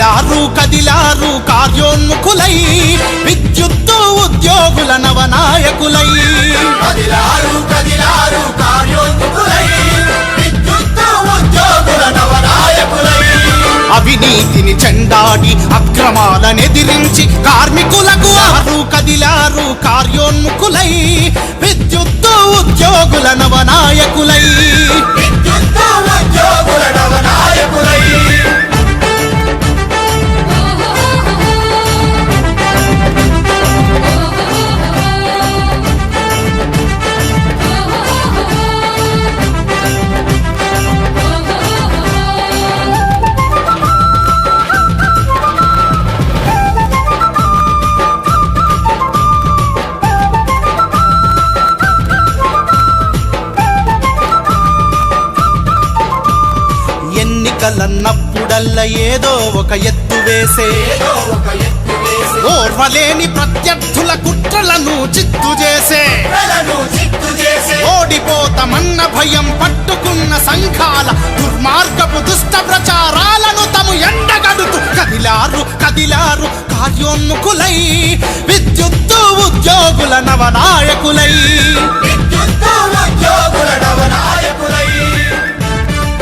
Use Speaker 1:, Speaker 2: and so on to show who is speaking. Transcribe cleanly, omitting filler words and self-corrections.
Speaker 1: కదిలారు కార్యోన్ముఖులై విద్యుత్తు ఉద్యోగుల నవనాయకులై
Speaker 2: కదిలారు కార్యోన్ముఖులై విద్యుత్తు ఉద్యోగుల నవనాయకులై
Speaker 1: అవినీతిని చెండాడి అక్రమాలనెదిరించి కార్మికులకు కదిలారు కార్యోన్ముఖులై విద్యుత్తు ఉద్యోగుల నవనాయకులై
Speaker 2: విద్యుత్తు ఉద్యోగుల నవనాయకులై
Speaker 1: ఎన్నికలన్నప్పుడల్లా ఏదో ఒక ఎత్తు వేసే ఓర్వలేని ప్రత్యర్థుల కుట్రలను చిత్తు చేసే ఓడిపోతామన్న భయం పట్టుకున్న సంఘాల దుర్మార్గపు దుష్ట ప్రచారాలను తము ఎండగడుతూ కదిలారు కార్యోన్ముఖులై విద్యుత్తు ఉద్యోగుల నవనాయకులై